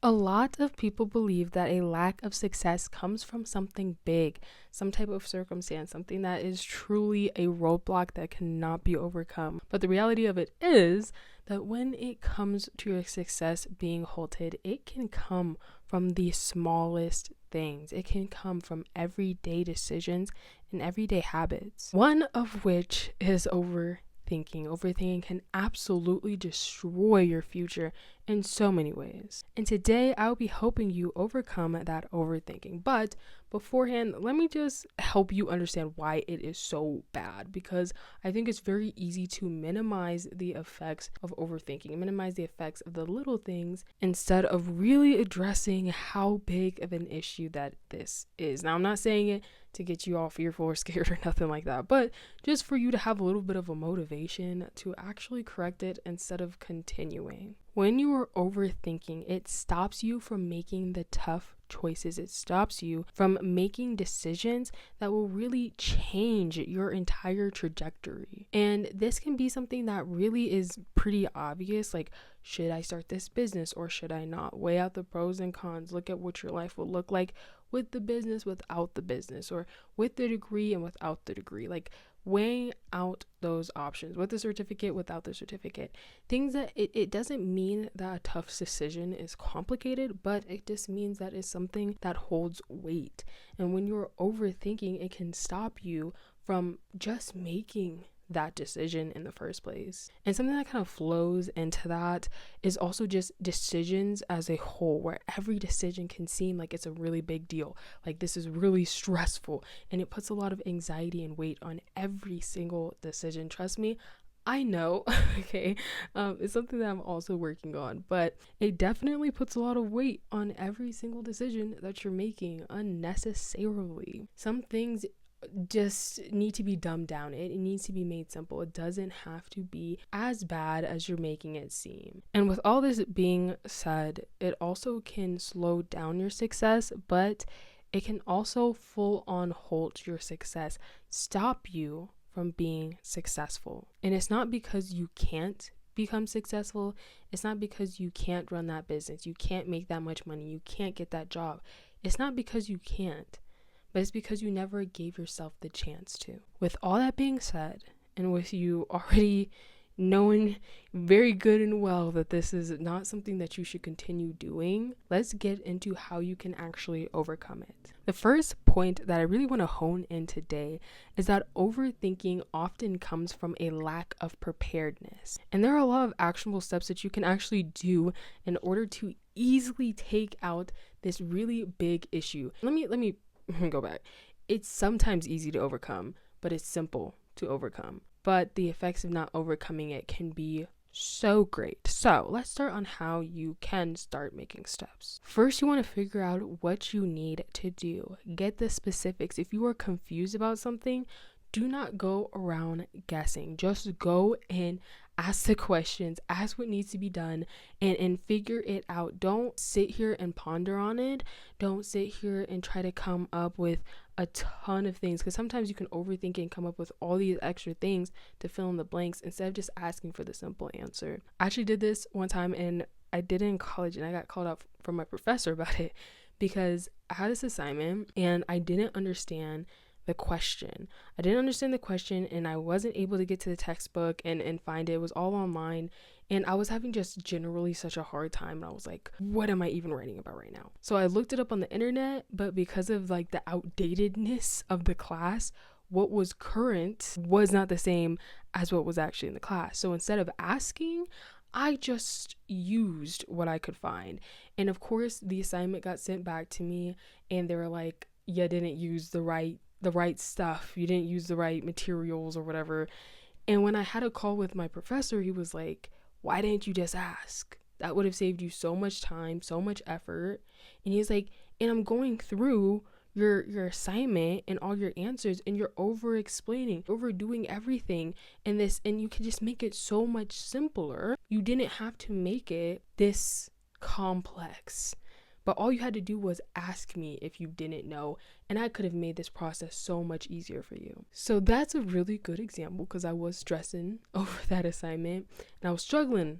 A lot of people believe that a lack of success comes from something big, some type of circumstance, something that is truly a roadblock that cannot be overcome. But the reality of it is that when it comes to your success being halted, it can come from the smallest things. It can come from everyday decisions and everyday habits. One of which is overthinking. Overthinking can absolutely destroy your future in so many ways. And today I'll be helping you overcome that overthinking. But beforehand, let me just help you understand why it is so bad, because I think it's very easy to minimize the effects of overthinking, minimize the effects of the little things instead of really addressing how big of an issue that this is. Now, I'm not saying it to get you all fearful or scared or nothing like that, but just for you to have a little bit of a motivation to actually correct it instead of continuing. When you are overthinking, it stops you from making the tough choices. It stops you from making decisions that will really change your entire trajectory. And this can be something that really is pretty obvious, like, should I start this business or should I not? Weigh out the pros and cons. Look at what your life will look like with the business, without the business, or with the degree and without the degree. Like, weighing out those options, with the certificate, without the certificate. Things that it doesn't mean that a tough decision is complicated, but it just means that it's something that holds weight. And when you're overthinking, it can stop you from just making that decision in the first place. And something that kind of flows into that is also just decisions as a whole, where every decision can seem like it's a really big deal, like this is really stressful, and it puts a lot of anxiety and weight on every single decision. Trust me, I know. Okay, it's something that I'm also working on, but it definitely puts a lot of weight on every single decision that you're making unnecessarily. Some things just need to be dumbed down. It needs to be made simple. It doesn't have to be as bad as you're making it seem. And with all this being said, it also can slow down your success, but it can also full on halt your success, stop you from being successful. And it's not because you can't become successful. It's not because you can't run that business. You can't make that much money. You can't get that job. It's not because you can't, but it's because you never gave yourself the chance to. With all that being said, and with you already knowing very good and well that this is not something that you should continue doing, let's get into how you can actually overcome it. The first point that I really want to hone in today is that overthinking often comes from a lack of preparedness. And there are a lot of actionable steps that you can actually do in order to easily take out this really big issue. Let me go back. It's sometimes easy to overcome, but it's simple to overcome. But the effects of not overcoming it can be so great. So let's start on how you can start making steps. First, you want to figure out what you need to do. Get the specifics. If you are confused about something, do not go around guessing. Just go and ask the questions, ask what needs to be done, and figure it out. Don't sit here and ponder on it. Don't sit here and try to come up with a ton of things, because sometimes you can overthink and come up with all these extra things to fill in the blanks instead of just asking for the simple answer. I actually did this one time, and I did it in college, and I got called out from my professor about it because I had this assignment and I didn't understand the question. I didn't understand the question, and I wasn't able to get to the textbook and find it. It was all online, and I was having just generally such a hard time, and I was like, what am I even writing about right now? So I looked it up on the internet, but because of like the outdatedness of the class, what was current was not the same as what was actually in the class. So instead of asking, I just used what I could find. And of course, the assignment got sent back to me, and they were like, you didn't use the right stuff, you didn't use the right materials or whatever. And when I had a call with my professor, he was like, why didn't you just ask? That would have saved you so much time, so much effort. And he's like, and I'm going through your assignment and all your answers, and you're over explaining, overdoing everything, and you could just make it so much simpler. You didn't have to make it this complex. But all you had to do was ask me if you didn't know, and I could have made this process so much easier for you. So that's a really good example, because I was stressing over that assignment, and I was struggling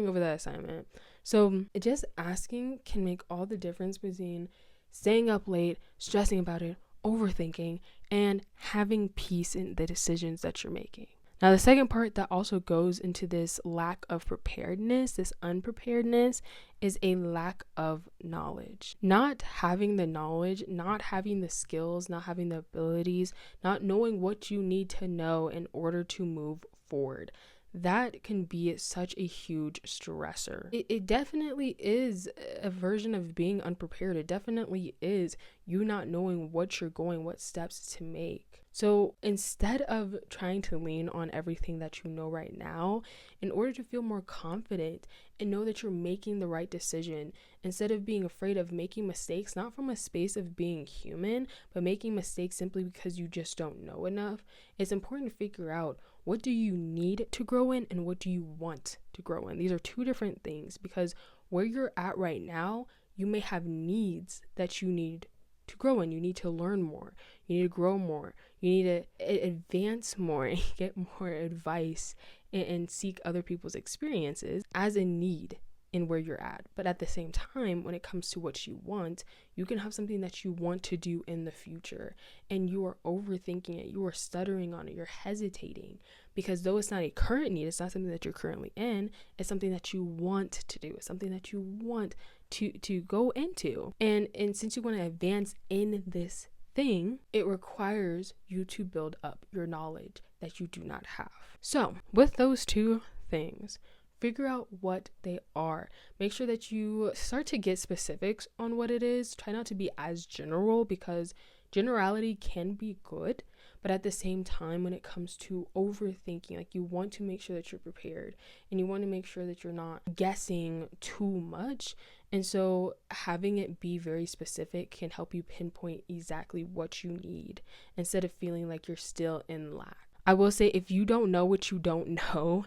over that assignment. So just asking can make all the difference between staying up late, stressing about it, overthinking, and having peace in the decisions that you're making. Now, the second part that also goes into this lack of preparedness, this unpreparedness, is a lack of knowledge. Not having the knowledge, not having the skills, not having the abilities, not knowing what you need to know in order to move forward. That can be such a huge stressor. It definitely is a version of being unprepared. It definitely is you not knowing what you're going, what steps to make. So instead of trying to lean on everything that you know right now, in order to feel more confident and know that you're making the right decision, instead of being afraid of making mistakes, not from a space of being human, but making mistakes simply because you just don't know enough, it's important to figure out, what do you need to grow in and what do you want to grow in? These are two different things, because where you're at right now, you may have needs that you need to grow in. You need to learn more. You need to grow more. You need to advance more and get more advice and seek other people's experiences as a need in where you're at. But at the same time, when it comes to what you want, you can have something that you want to do in the future and you are overthinking it, you are stuttering on it, you're hesitating, because though it's not a current need, it's not something that you're currently in, it's something that you want to do, it's something that you want to go into. And since you want to advance in this thing, it requires you to build up your knowledge that you do not have. So with those two things, figure out what they are. Make sure that you start to get specifics on what it is. Try not to be as general, because generality can be good, but at the same time, when it comes to overthinking, like, you want to make sure that you're prepared and you want to make sure that you're not guessing too much. And so having it be very specific can help you pinpoint exactly what you need instead of feeling like you're still in lack. I will say, if you don't know what you don't know,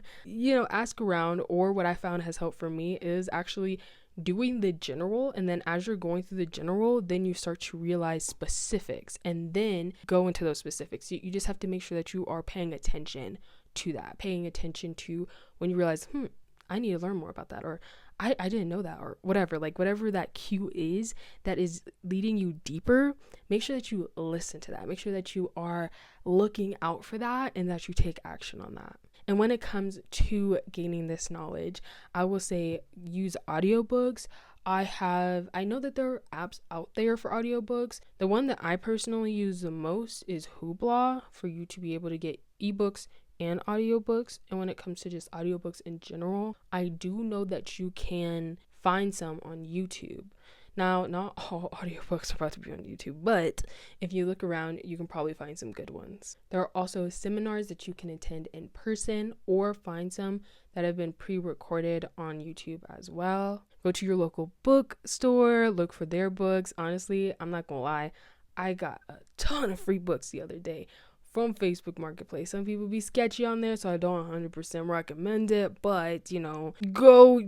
ask around. Or what I found has helped for me is actually doing the general, and then as you're going through the general, then you start to realize specifics and then go into those specifics. You just have to make sure that you are paying attention to that, paying attention to when you realize, I need to learn more about that, or I didn't know that, or whatever, like whatever that cue is that is leading you deeper, make sure that you listen to that. Make sure that you are looking out for that and that you take action on that. And when it comes to gaining this knowledge, I will say use audiobooks. I know that there are apps out there for audiobooks. The one that I personally use the most is Hoopla, for you to be able to get ebooks and audiobooks. And when it comes to just audiobooks in general, I do know that you can find some on YouTube. Now, not all audiobooks are about to be on YouTube, but if you look around, you can probably find some good ones. There are also seminars that you can attend in person, or find some that have been pre-recorded on YouTube as well. Go to your local bookstore, look for their books. Honestly, I'm not gonna lie, I got a ton of free books the other day from Facebook Marketplace. Some people be sketchy on there, so I don't 100% recommend it, but go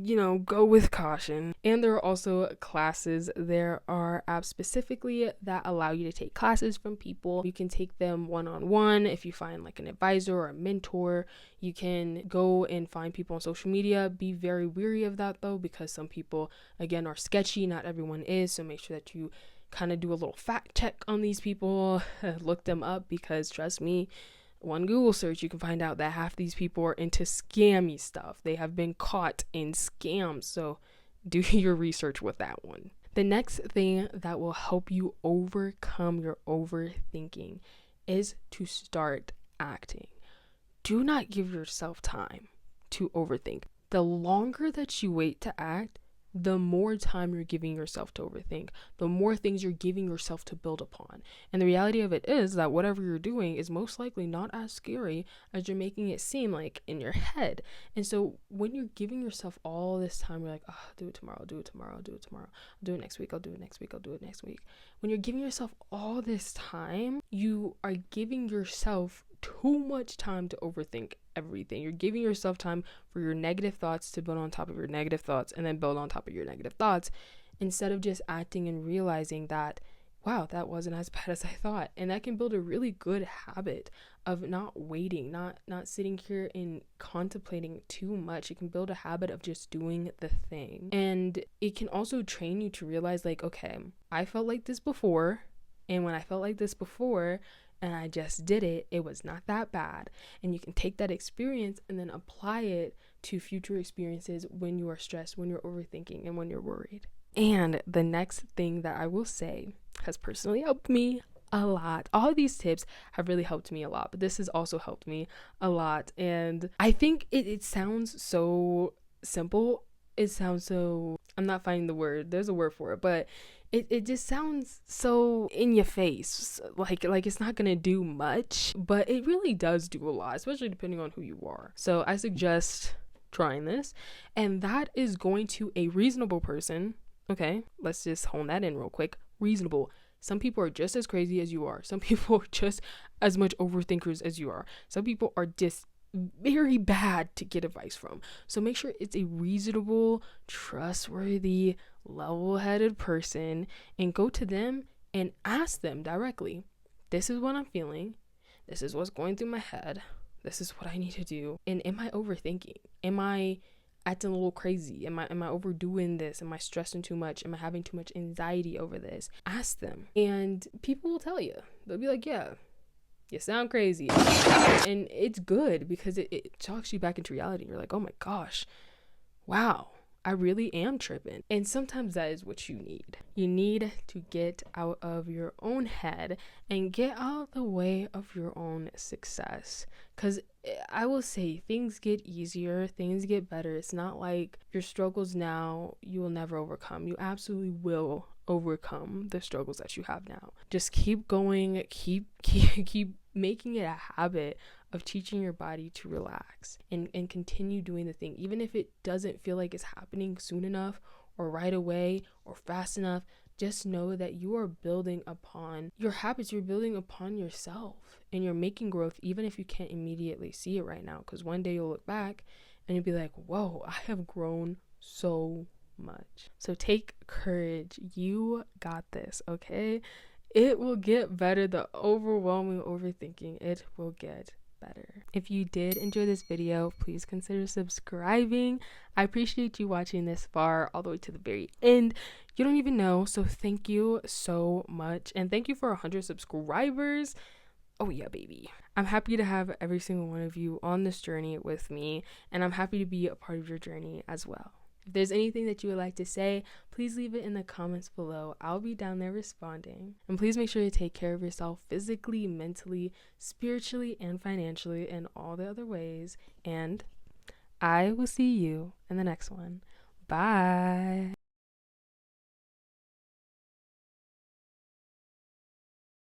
with caution. And there are also classes. There are apps specifically that allow you to take classes from people. You can take them one-on-one. If you find like an advisor or a mentor, you can go and find people on social media. Be very wary of that though, because some people, again, are sketchy. Not everyone is, so make sure that you kind of do a little fact check on these people, look them up, because trust me, one Google search, you can find out that half these people are into scammy stuff. They have been caught in scams, so do your research with that one. The next thing that will help you overcome your overthinking is to start acting. Do not give yourself time to overthink. The longer that you wait to act, the more time you're giving yourself to overthink, the more things you're giving yourself to build upon. And the reality of it is that whatever you're doing is most likely not as scary as you're making it seem like in your head. And so when you're giving yourself all this time, you're like, I'll do it tomorrow, I'll do it tomorrow, I'll do it tomorrow, I'll do it next week, I'll do it next week, I'll do it next week. When you're giving yourself all this time, you are giving yourself too much time to overthink everything. You're giving yourself time for your negative thoughts to build on top of your negative thoughts, and then build on top of your negative thoughts, instead of just acting and realizing that, wow, that wasn't as bad as I thought. And that can build a really good habit of not waiting, not sitting here and contemplating too much. It can build a habit of just doing the thing. And it can also train you to realize, like, okay, I felt like this before, and when I felt like this before and I just did it, it was not that bad. And you can take that experience and then apply it to future experiences when you are stressed, when you're overthinking, and when you're worried. And the next thing that I will say has personally helped me a lot. All of these tips have really helped me a lot, but this has also helped me a lot. And I think it sounds so simple. It sounds so, I'm not finding the word, there's a word for it, but it just sounds so in your face, like it's not gonna do much, but it really does do a lot, especially depending on who you are. So I suggest trying this, and that is going to a reasonable person. Okay, let's just hone that in real quick. Reasonable. Some people are just as crazy as you are. Some people are just as much overthinkers as you are. Some people are just very bad to get advice from. So make sure it's a reasonable, trustworthy, level-headed person, and go to them and ask them directly, this is what I'm feeling, this is what's going through my head, this is what I need to do, and am I overthinking? Am I acting a little crazy? Am I overdoing this? Am I stressing too much? Am I having too much anxiety over this? Ask them, and people will tell you. They'll be like, yeah, you sound crazy. And it's good because it talks you back into reality. You're like, oh my gosh, wow, I really am tripping. And sometimes that is what you need. You need to get out of your own head and get out of the way of your own success. Because I will say, things get easier, things get better. It's not like your struggles now you will never overcome. You absolutely will overcome the struggles that you have now. Just keep going, keep making it a habit of teaching your body to relax and continue doing the thing, even if it doesn't feel like it's happening soon enough or right away or fast enough. Just know that you are building upon your habits, you're building upon yourself, and you're making growth even if you can't immediately see it right now, because one day you'll look back and you'll be like, whoa, I have grown so much. So take courage. You got this, okay? It will get better. The overwhelming overthinking, it will get better. If you did enjoy this video, please consider subscribing. I appreciate you watching this far, all the way to the very end. You don't even know, so thank you so much. And thank you for 100 subscribers. Oh yeah, baby. I'm happy to have every single one of you on this journey with me, and I'm happy to be a part of your journey as well. If there's anything that you would like to say, please leave it in the comments below. I'll be down there responding. And please make sure to take care of yourself physically, mentally, spiritually, and financially, and all the other ways. And I will see you in the next one. Bye.